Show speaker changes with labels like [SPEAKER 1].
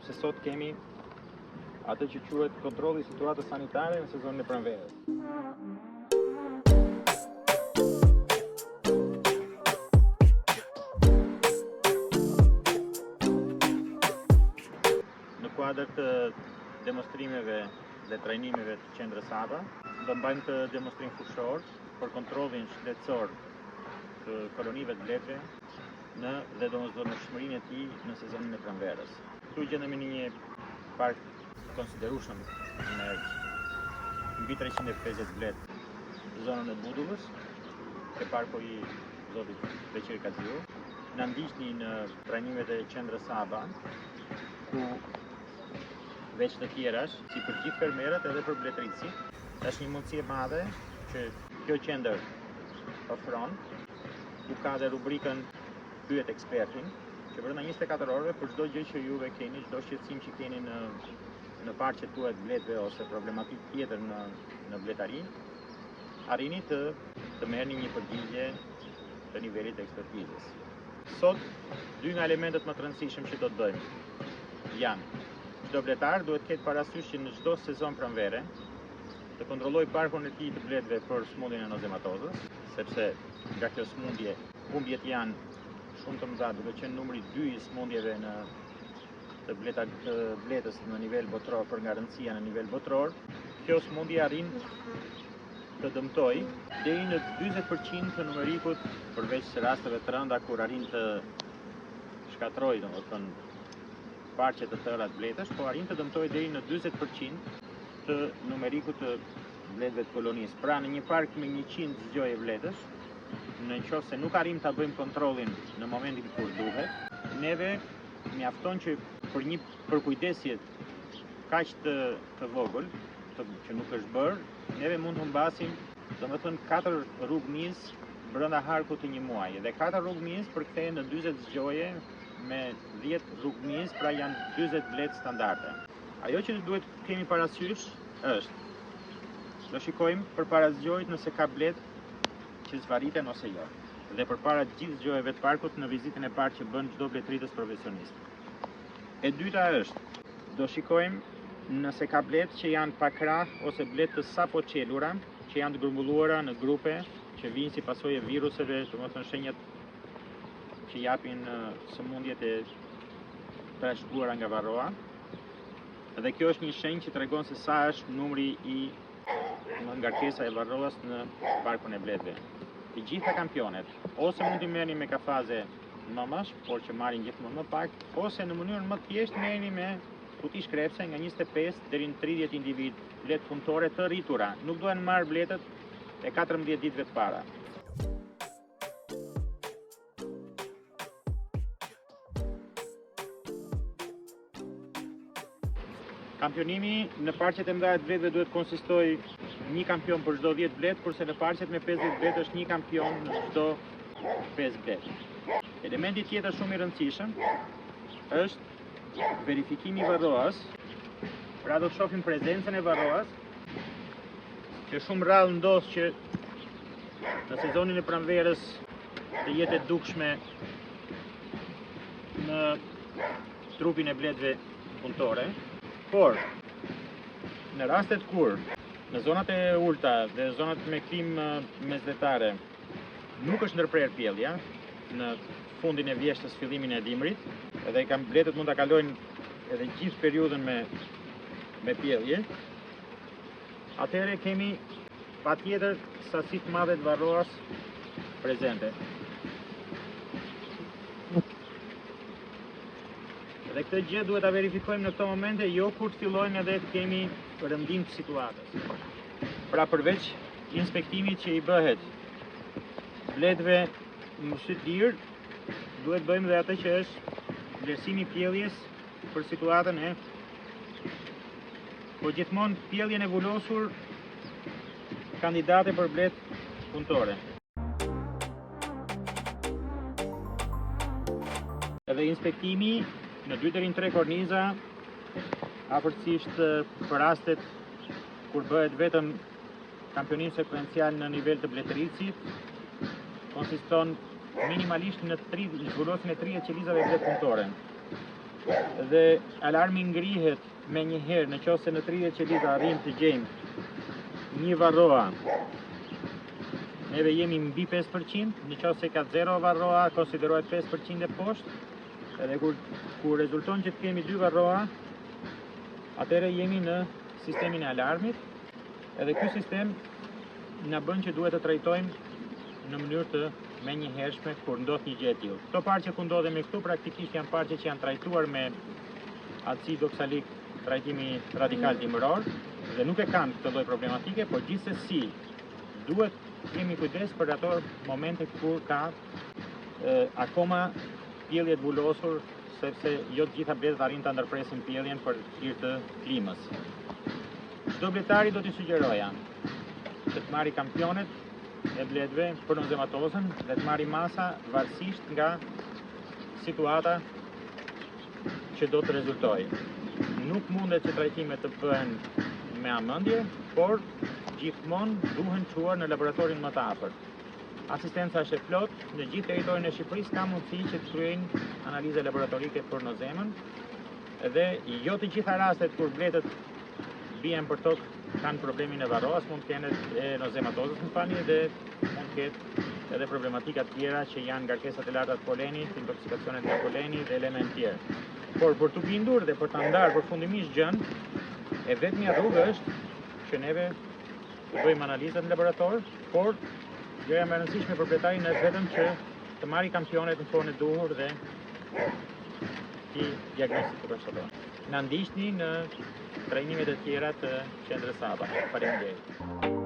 [SPEAKER 1] sepse sot kemi atë që quhet kontrolli i situatës sanitare në sezonin e pranverës. Në kuadër të demonstrimeve dhe trajnimeve të qendrës ABA, do mbajmë të demonstrim fushor për kontrollin shëndetësor të kolonive të bletëve në dhe domosdoshmërinë e tij në sezonin e pranverës. Këtu gjendemi në një park konsiderueshëm me mbi 350 bletë në zonën e Budullës, ke parku i zotit Beqiri Kaxiu. Na ndiqni në trajnimet e qendrës ABA, ku veç të tjerash, si për gjithë fermerët edhe për bletëritësit, është një mundësi e madhe që kjo qendër ofron, ku ka dhe rubrikën Pyet ekspertin, që brenda 24 orëve për çdo gjë që juve keni, çdo shqetësim që keni në parqet tuaja të bletëve ose problematikë tjetër në bletari, arrini të merrni një përgjigje të nivelit të ekspertizës. Sot, dy nga elementet më të rëndësishëm që do të bëjmë janë: çdo bletar duhet ketë parasysh që në çdo sezon pranvere të kontrolloj parkun e tij të bletëve për smundjen e nozematozës, sepse nga kjo smundje humbjet janë shumë të mëdha, duke qenë numri 2 i smundjeve të bletës në nivel botror, për nga rëndësia në nivel botror. Kjo smundje arrin të dëmtoj deri në 40% të numerikut, përveç rasteve të rënda kur arrin të shkatroj, domethënë parqe të tëra të bletësh, po arrin të dëmtoj deri në 40% të numerikut të bletëve të kolonisë. Pra në një park me 100 zgjoje bletësh, në qoftë se nuk arrim ta bëjmë kontrollin në momentin kur duhet, neve mjafton që për një përkujdesje kaq të vogël, që nuk është bërë, neve mund të humbasim, domethënë 4 rrugë miz brenda harkut të një muaji, dhe 4 rrugë miz përkthehen në 40 zgjoje me 10 rrugë miz, pra janë 40 bletë standarde. Ajo që duhet kemi parasysh është, do shikojmë përpara zgjojit nëse ka bletë që zvariten ose jo, dhe përpara gjithë zgjojeve të parkut në vizitën e parë që bën çdo bletëritës profesionist. E dyta është, do shikojmë nëse ka bletë që janë pa krah ose bletë të sapo qelura, që janë të grumbulluara në grupe që vijnë si pasojë e viruseve, domethënë shenjat që japin sëmundjet e trashëguara nga varroa. Dhe kjo është një shenjë që tregon se sa është numri i ngarkesa e varroas në parkun e bletëve. Të gjitha kampionet ose mund t'i merrni me kafaze nëmash, por që marrin gjithmonë më pak, ose në mënyrën më të thjeshtë merrni me kuti shkrepse nga 25 deri në 30 individ bletë punëtore të rritura. Nuk duhen marrë bletët e 14 ditëve të para. Kampionimi në parqet e mëdha të bletëve duhet konsistoj një kampion për çdo 10 bletë, kurse në parqet me 50 bletë është një kampion në çdo 5 bletë. Elementi tjetër shumë i rëndësishëm është verifikimi i varroas. Pra do të shohim prezencën e varroas, që shumë rrallë ndodh që në sezonin e pranverës të jetë e dukshme në trupin e bletëve punëtore. Por, në rastet kur në zonat e ulta dhe zonat me klimë mesdhetare nuk është ndërprer pjellja, në fundin e vjeshtës, fillimin e dimrit, edhe bletët mund ta kalojnë edhe gjithë periudhën me pjellje, atëherë kemi patjetër sasi të madhe të varroas prezente. Dhe këtë gjë duhet ta verifikojmë në këto momente, jo kur të fillojmë edhe të kemi rëndim të situatës. Pra përveç inspektimit që i bëhet bletëve në syt lirë, duhet bëjmë dhe atë që është vlerësimi i pjelljes për situatën e, por gjithmonë pjelljen e vulosur kandidate për bletë punëtore. Edhe inspektimi në 2 deri në 3 korniza, afërsisht për rastet kur bëhet vetëm kampionim sekuencial në nivel të bletëritësit, konsiston minimalisht në zhvulosjen e 30 qelizave bletë punëtore. dhe alarmi ngrihet me një herë në qoftë se në 30 qelida arrim të gjejmë një varroa, neve jemi mbi 5%, në qoftë se ka 0 varroa, konsiderohet 5% e poshtë, edhe kur rezulton që të kemi 2 varroa, atëherë jemi në sistemin e alarmit, edhe ky sistem na bën që duhet të trajtojmë në mënyrë të menjëhershme kur ndodh një gjë e tillë. Këto parqe ku ndodhemi këtu praktikisht janë parqe që janë trajtuar me acid oksalik, trajtimi radikal dimëror, dhe nuk e kanë këtë lloj problematike, por gjithsesi duhet kemi kujdes për ato momente kur ka akoma pjellje të vulosur, sepse jo të gjitha bletë arrin ta ndërpresin pjelljen për hir të klimës. Çdo bletari do t'i sugjeroja që të marri kampionet e bletëve për nozematozën dhe të marri masa varësisht nga situata që do të rezultojë. Nuk mundet që trajtimet të bëhen me amëndje, por gjithmonë duhen çuar në laboratorin më të afërt. Asistenca është e plot, në gjithë territorin e Shqipërisë ka mundësi që të kryejnë analiza laboratorike për nozemën, dhe jo të gjitha rastet kur bletët bien për tokë kanë problemin e varroas, mund të kenë e nozematozës në fani, dhe mund të ketë edhe problematika të tjera që janë ngarkesat e larta të polenit, intoksikacionet nga poleni dhe elementë tjerë. Por për të bindur dhe për ta ndarë përfundimisht gjën, e vetmja rrugë është që neve të bëjmë analizat në laborator, por gjëja më e rëndësishme për bletarin është vetëm që të marrë kampionet në formë e duhur dhe t'i diagnostikojë përshtatoj. Na ndiqni në trajnimet e tjera të qendrës Saba. Faleminderit.